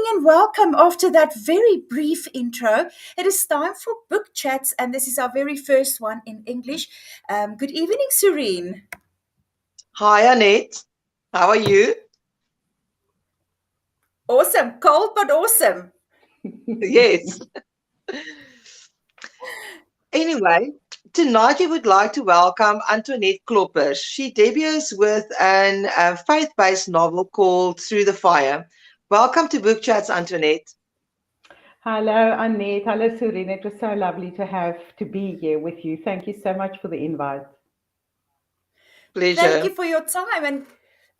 and welcome after that very brief intro. It is time for book chats, and this is our very first one in English. Good evening, Surene. Hi, Annette. How are you? Awesome, cold but awesome. Yes. Anyway, tonight we would like to welcome Antoinette Kloppers. She debuts with a faith-based novel called Through the Fire. Welcome to Book Chats, Antoinette. Hello, Annette. Hello, Surene. It was so lovely to be here with you. Thank you so much for the invite. Thank you Pleasure. for your time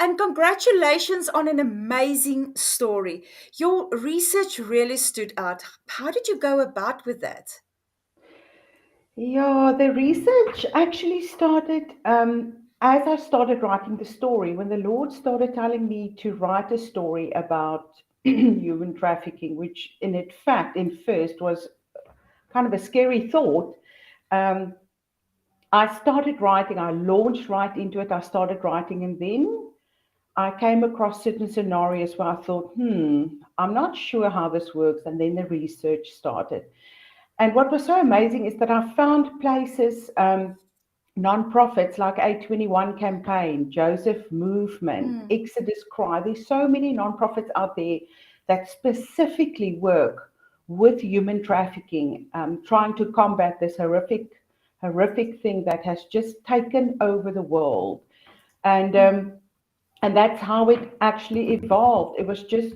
and congratulations on an amazing story. Your research really stood out. How did you go about with that? Yeah, the research actually started as I started writing the story, when the Lord started telling me to write a story about human trafficking, which in first was kind of a scary thought. Um, I started writing, I launched right into it, I started writing, and then I came across certain scenarios where I thought, I'm not sure how this works. And then the research started. And what was so amazing is that I found places, non-profits like A21 Campaign, Joseph Movement, Mm, Exodus Cry. There's so many non-profits out there that specifically work with human trafficking, trying to combat this horrific thing that has just taken over the world. And mm, and that's how it actually evolved. It was just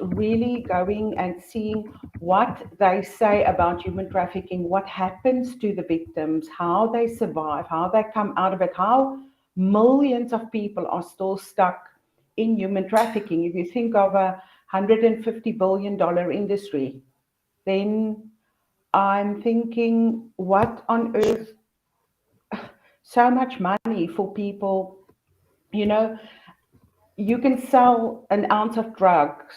really going and seeing what they say about human trafficking, what happens to the victims, how they survive, how they come out of it, how millions of people are still stuck in human trafficking. If you think of $150 billion industry, then I'm thinking, what on earth? So much money for people, you know. You can sell an ounce of drugs,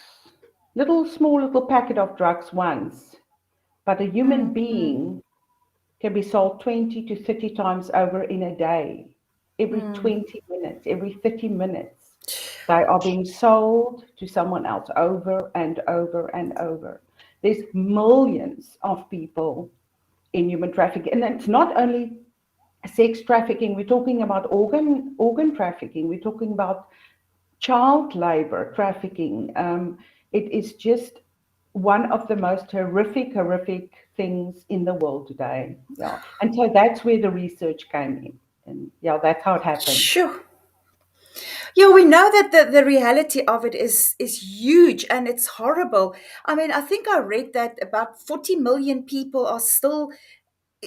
small little packet of drugs once, but a human mm, mm, being can be sold 20 to 30 times over in a day. Every mm. 20 minutes, every 30 minutes, they are being sold to someone else over and over and over. There's millions of people in human trafficking. And it's not only sex trafficking, we're talking about organ trafficking, we're talking about child labor trafficking. It is just one of the most horrific things in the world today. Yeah, and so that's where the research came in, and yeah, that's how it happened. Sure. Yeah, we know that the reality of it is huge and it's horrible. I mean, I think I read that about 40 million people are still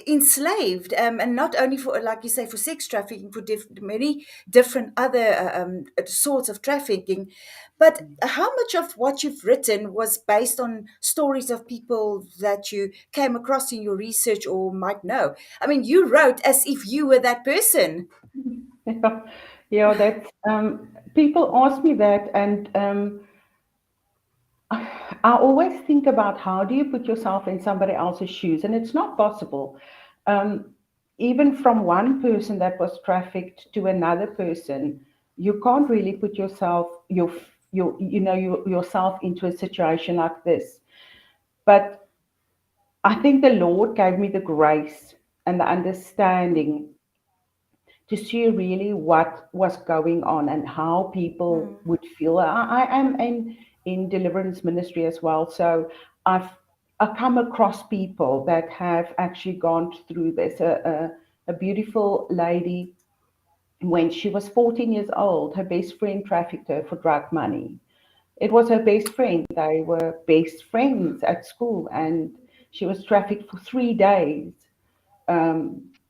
enslaved, and not only for, like you say, for sex trafficking, for many different other sorts of trafficking. But how much of what you've written was based on stories of people that you came across in your research or might know? I mean, you wrote as if you were that person. Yeah, yeah, that's people ask me that, and I always think about how do you put yourself in somebody else's shoes, and it's not possible. Um, Even from one person that was trafficked to another person, you can't really put yourself into a situation like this. But I think the Lord gave me the grace and the understanding to see really what was going on and how people Mm, would feel. I am in deliverance ministry as well, so I've I come across people that have actually gone through this. A beautiful lady, when she was 14 years old, her best friend trafficked her for drug money. It was her best friend. They were best friends at school, and she was trafficked for 3 days,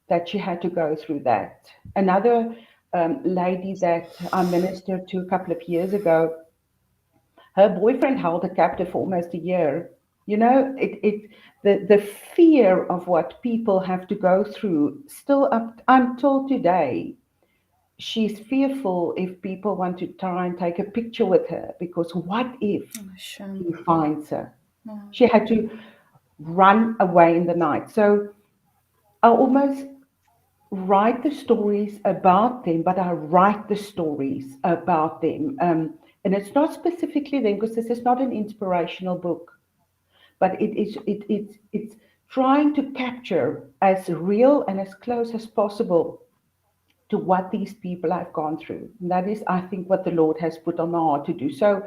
that she had to go through that. Another lady that I ministered to a couple of years ago, her boyfriend held her captive for almost a year. You know, the fear of what people have to go through still up until today. She's fearful if people want to try and take a picture with her, because what if oh, shame. he finds her? Mm, She had to run away in the night. So I almost write the stories about them, but I write the stories about them. And it's not specifically them because this is not an inspirational book, but it's trying to capture as real and as close as possible to what these people have gone through. And that is, I think, what the Lord has put on my heart to do. So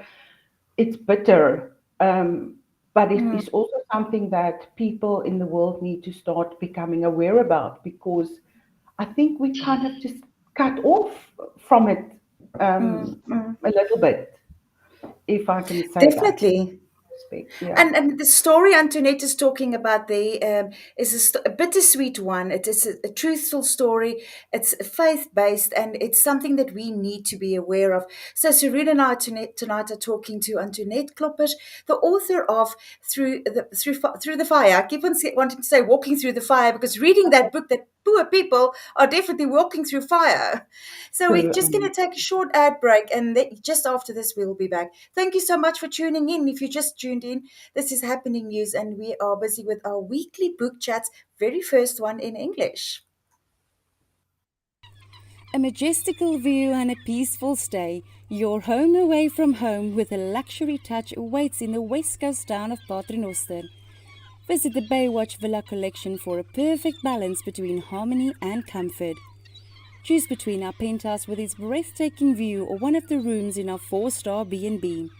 it's bitter, but it Mm, is also something that people in the world need to start becoming aware about, because I think we kind of just cut off from it mm, mm. a little bit, if I can say that. Definitely. Yeah. And the story Antoinette is talking about there is a bittersweet one. It is a truthful story. It's faith based, and it's something that we need to be aware of. So Serena and I tonight are talking to Antoinette Kloppers, the author of Through the Fire. I keep on wanting to say walking through the fire, because reading that book, that poor people are definitely walking through fire. So we're True. just going to take a short ad break, and just after this we'll be back. Thank you so much for tuning in. If you just tuned in, this is Happening News, and we are busy with our weekly book chats, very first one in English. A majestical view and a peaceful stay. Your home away from home with a luxury touch awaits in the west coast town of Paternoster. Visit the Baywatch Villa collection for a perfect balance between harmony and comfort. Choose between our penthouse with its breathtaking view or one of the rooms in our 4-star B&B.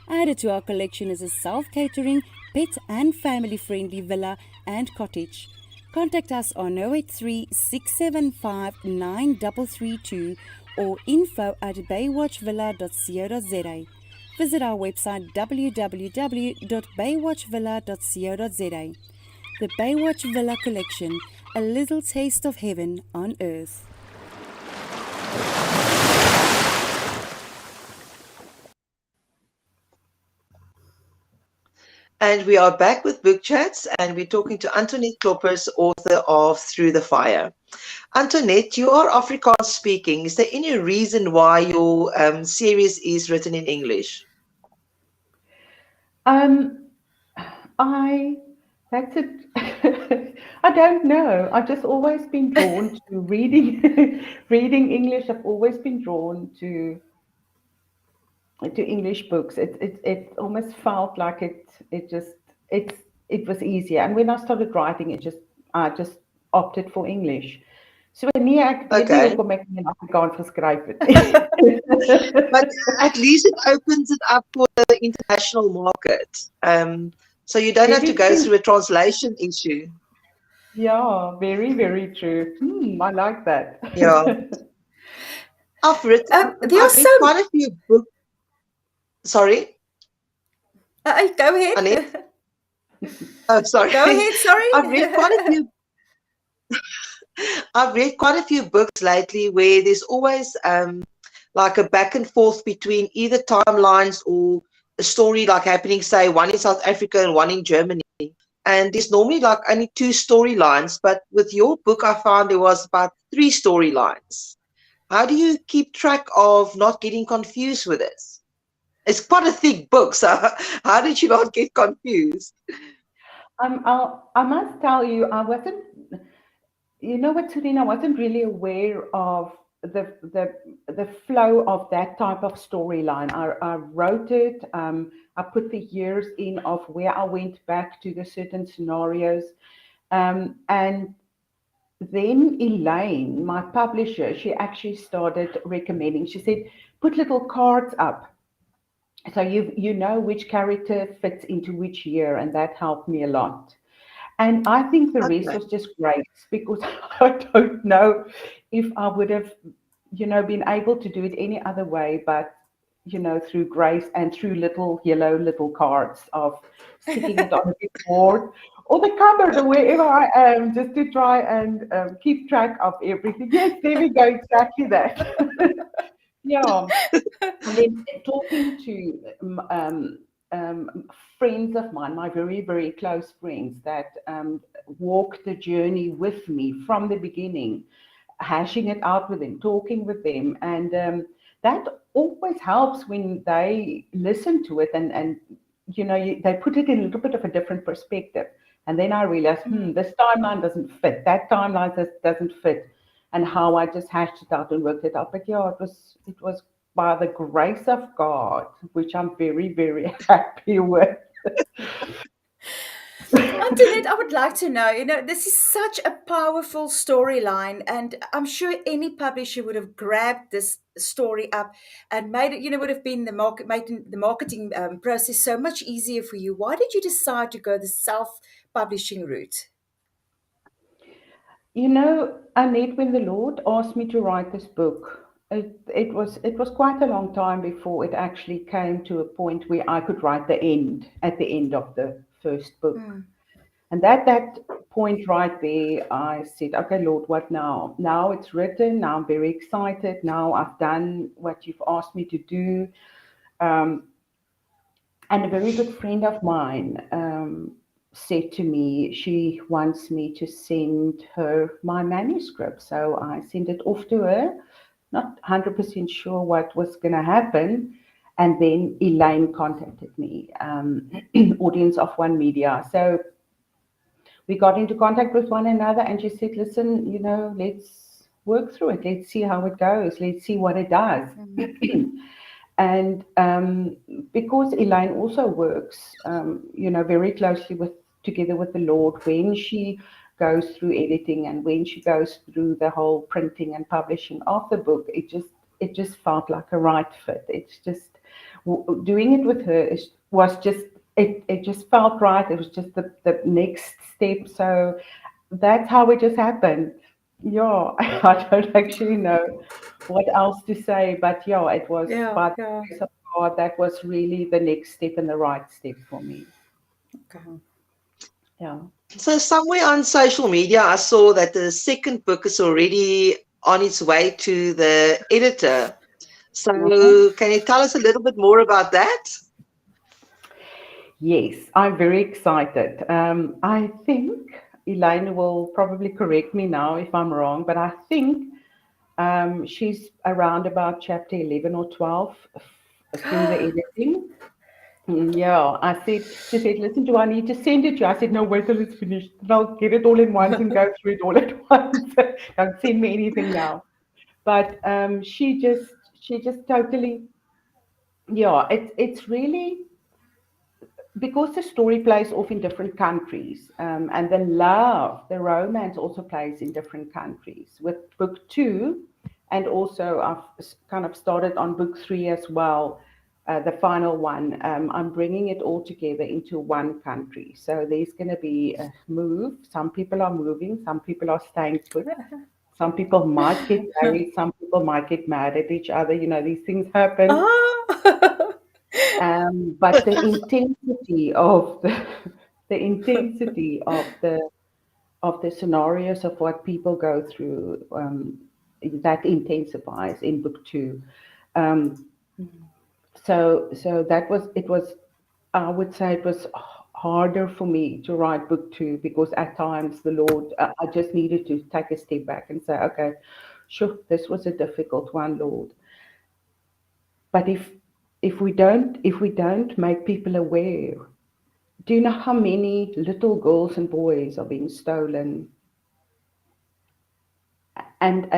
Added to our collection is a self-catering, pet and family-friendly villa and cottage. Contact us on 083 675 9332 or info@baywatchvilla.co.za. Visit our website www.baywatchvilla.co.za. The Baywatch Villa Collection, a little taste of heaven on earth. And we are back with Book Chats, and we're talking to Antoinette Kloppers, author of Through the Fire. Antoinette, you are Afrikaans speaking. Is there any reason why your series is written in English? Um, I that's it. I don't know. I've just always been drawn to reading reading English. I've always been drawn to English books. It almost felt like it's it was easier. And when I started writing, I just opted for English. So nee, ek weet nie Okay. hoekom ek nie in Afrikaans geskryf het nie. But at least it opens it up for the international market. So you don't have to Very go true. through a translation issue. Yeah, very, very true. I like that. Yeah. I've read, There are I've read so. quite a few books. Sorry, Go Annette? ahead. Oh, sorry. Go ahead. I've read quite a Sorry. few I've read quite a few books lately where there's always like a back and forth between either timelines or a story like happening, say, one in South Africa and one in Germany. And there's normally like only two storylines, but with your book, I found there was about three storylines. How do you keep track of not getting confused with this? It's quite a thick book, so how did you not get confused? I must tell you, I wasn't. You know what, Serena? I wasn't really aware of the flow of that type of storyline. I wrote it. I put the years in of where I went back to the certain scenarios, and then Elaine, my publisher, she actually started recommending. She said, put little cards up so you know which character fits into which year, and that helped me a lot. And I think the rest Okay. was just grace, because I don't know if I would have, been able to do it any other way, but through grace and through little yellow little cards of sticking it on a big board or the cupboard or wherever I am, just to try and keep track of everything. Yes, there we go, exactly that. Yeah. And then talking to friends of mine, my very, very close friends that walked the journey with me from the beginning, hashing it out with them, talking with them. And that always helps when they listen to it and they put it in a little bit of a different perspective. And then I realized, this timeline doesn't fit. That timeline doesn't fit. And how I just hashed it out and worked it out. But yeah, it was by the grace of God, which I'm very, very happy with. Antoinette, I would like to know, this is such a powerful storyline, and I'm sure any publisher would have grabbed this story up and made it, would have been making the marketing process so much easier for you. Why did you decide to go the self-publishing route? Annette, when the Lord asked me to write this book, it was quite a long time before it actually came to a point where I could write at the end of the first book. Mm. And at that point right there, I said, okay, Lord, what now? Now it's written. Now I'm very excited. Now I've done what you've asked me to do. Um, and a very good friend of mine said to me, she wants me to send her my manuscript. So I sent it off to her, not 100% sure what was going to happen. And then Elaine contacted me, Audience of One Media. So we got into contact with one another, and she said, listen, let's work through it. Let's see how it goes. Let's see what it does. And because Elaine also works, very closely together with the Lord, when she goes through editing and when she goes through the whole printing and publishing of the book, it just felt like a right fit. It's just doing it with her was just it just felt right. It was just the next step. So that's how it just happened. Yeah, I don't actually know what else to say, but yeah, it was Yeah, by the yeah. grace of God, that was really the next step and the right step for me. Okay. Yeah. So somewhere on social media, I saw that the second book is already on its way to the editor. Mhm. So can you tell us a little bit more about that? Yes, I'm very excited. I think Elaine will probably correct me now if I'm wrong, but I think she's around about chapter 11 or 12 through the editing. Yeah, she said, listen, do I need to send it to you? I said, no, wait till it's finished. Then I'll get it all in once and go through it all at once. Don't send me anything now. But she just totally, yeah, it's really because the story plays off in different countries, and the romance also plays in different countries. With book two, and also I've kind of started on book three as well, the final one. I'm bringing it all together into one country. So there's going to be a move. Some people are moving, some people are staying put. Some people might get married, some people might get mad at each other. These things happen. Oh. But the intensity of the intensity of the scenarios of what people go through, that intensifies in book two. Um, so it was I would say it was harder for me to write book two because at times the Lord, I just needed to take a step back and say, okay, sure, this was a difficult one, Lord. But if we don't make people aware, do you know how many little girls and boys are being stolen? And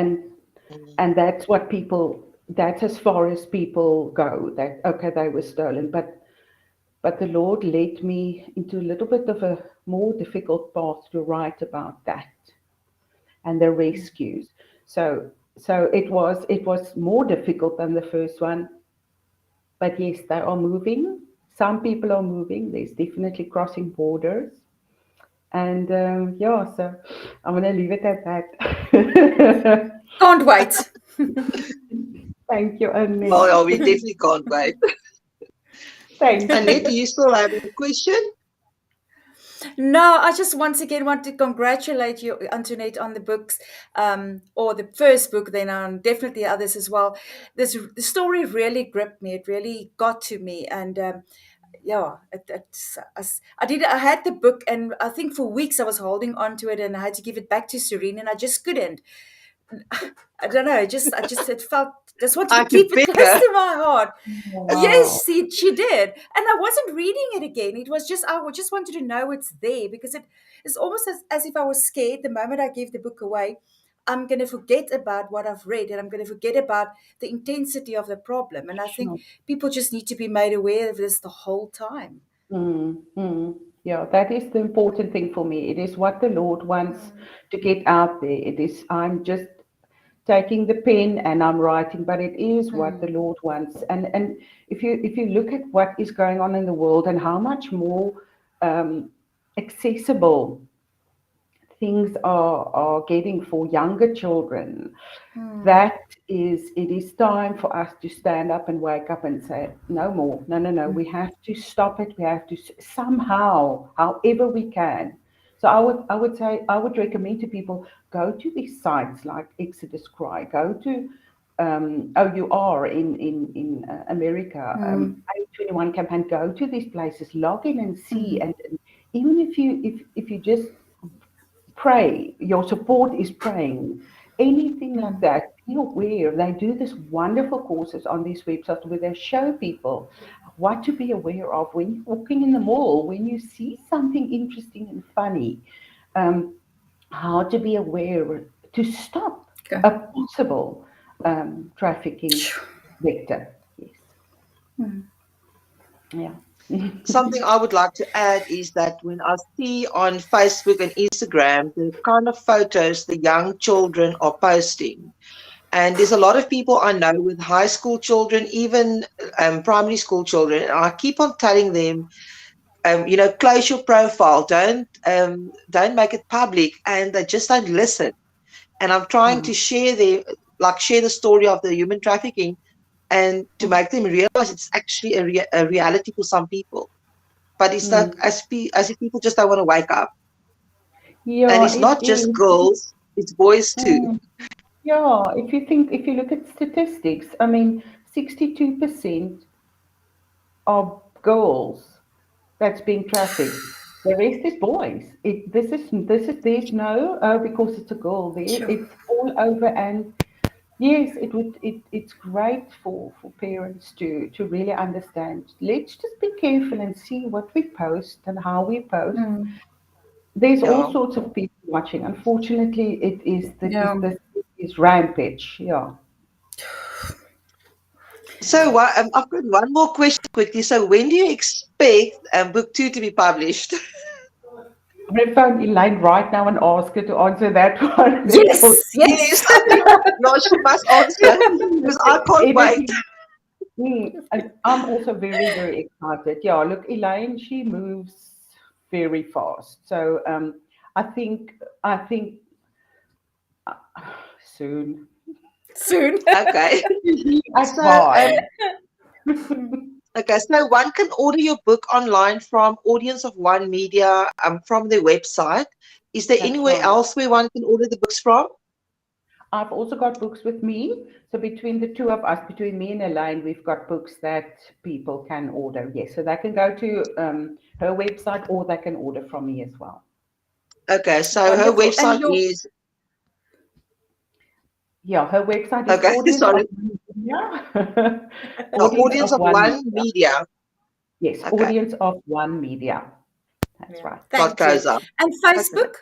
Mm. and that's as far as people go. That okay, they were stolen, but the Lord led me into a little bit of a more difficult path to write about that and the rescues. So it was more difficult than the first one. But yes, they are moving. Some people are moving. There's definitely crossing borders. And yeah, so I'm going to leave it at that. Can't wait. Thank you, Well, Annette. yeah, we definitely can't wait. Thank Annette, do you. you still have a question? No, I just once again want to congratulate you, Antoinette, on the books, or the first book, then on definitely others as well. The story really gripped me. It really got to me, and yeah, I had the book, and I think for weeks I was holding on to it, and I had to give it back to Surene, and I just couldn't. I don't know. It felt Just wanted to I keep it close better. to my heart. Wow. Yes, she did. And I wasn't reading it again. It was just, just wanted to know it's there because it is almost as if I was scared the moment I gave the book away. I'm going to forget about what I've read and I'm going to forget about the intensity of the problem. And I think Sure. people just need to be made aware of this the whole time. Yeah, that is the important thing for me. It is what the Lord wants Mm, to get out there. It is, I'm just taking the pen and I'm writing, but it is what the mm, Lord wants. And if you look at what is going on in the world and how much more um, accessible things are getting for younger children, mm, that is, it is time for us to stand up and wake up and say, no more, no, no, no, we have to stop it. We have to somehow, however we can. So I would say, I would recommend to people, go to these sites like Exodus Cry, go to OUR in America, mm, 821 campaign, go to these places, log in and see, mm, and even if you just pray, your support is praying, anything like mm, that, be aware. They do this wonderful courses on these websites where they show people what to be aware of when you're walking in the mall, when you see something interesting and funny, um, how to be aware to stop okay. a possible trafficking victim. Yes. Mm, Yeah. Something I would like to add is that when I see on Facebook and Instagram the kind of photos the young children are posting, and there's a lot of people I know with high school children, even primary school children, and I keep on telling them, close your profile, don't make it public, and they just don't listen. And I'm trying to Mm, share the story of the human trafficking, and to mm, make them realize it's actually a reality for some people. But it's like mm. as if people just don't want to wake up. And Yeah, it's it not just is. girls, it's boys too. Mm. Yeah, if you look at statistics, I mean, 62% of girls that's being trafficked. The rest is boys. There's no, oh, because it's a girl there. sure. It's all over. And yes, it's great for parents to really understand. Let's just be careful and see what we post and how we post. Mm, There's all Yeah. sorts of people watching. Unfortunately, yeah. this is rampage. Yeah. So I've got one more question quickly. So when do you expect book two to be published? I'm going to phone Elaine right now and ask her to answer that one because Yes, yes. Yes, no, she must answer because I can't wait. anything. And I'm also very, very excited. Yeah, look, Elaine, she moves very fast. So I think uh, soon. Soon. Okay. So Advance. okay, so one can order your book online from Audience of One Media from their website. Is there That's anywhere right. else where one can order the books from? I've also got books with me. So between the two of us, between me and Elaine, we've got books that people can order. Yes, so they can go to her website or they can order from me as well. Okay, so her Wonderful. And website your is Yeah, her website is okay, Audience of sorry, One Media. the Audience Audience of of One One Media. Media. Yes, Okay, Audience of One Media. That's yeah, right. dot thank you. Koza. And Okay. Facebook?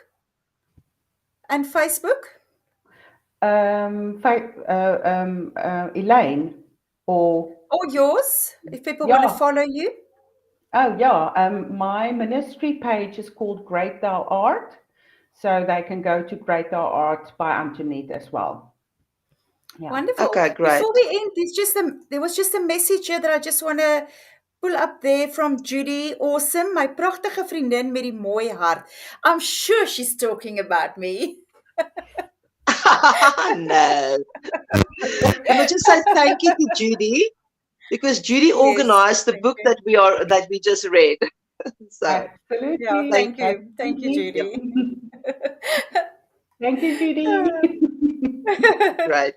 And Facebook? Elaine, or Or yours, if people want to yeah, follow you. oh yeah. My ministry page is called Great Thou Art, so they can go to Great Thou Art by Antoinette as well. Yeah. Wonderful. Okay, Before great. we end, there was just a message here that I just want to pull up there from Judy. Awesome. My pragtige vriendin met die mooi hart. I'm sure she's talking about me. No. Can I just say thank you to Judy because Judy Yes, organized the thank book you. that we just read. So Yeah, thank Absolutely. thank That's you. Thank you, Judy. you. Judy. Thank you, Judy. Great.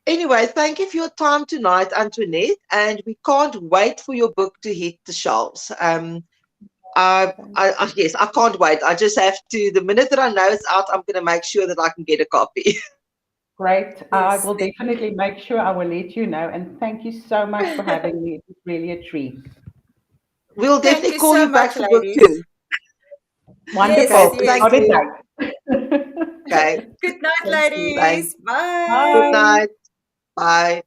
Anyway, thank you for your time tonight, Antoinette, and we can't wait for your book to hit the shelves. Yes, I can't wait. I just have to. The minute that I know it's out, I'm going to make sure that I can get a copy. Great. I Yes, will definitely make sure I will let you know. And thank you so much for having me. It was really a treat. We'll thank definitely you call so you back much, for book ladies. two. Yes, Okay, Wonderful. yes. thank Got it you. done. Okay, Good night, Thank you. bye. ladies. Good Bye. Bye. night. Bye.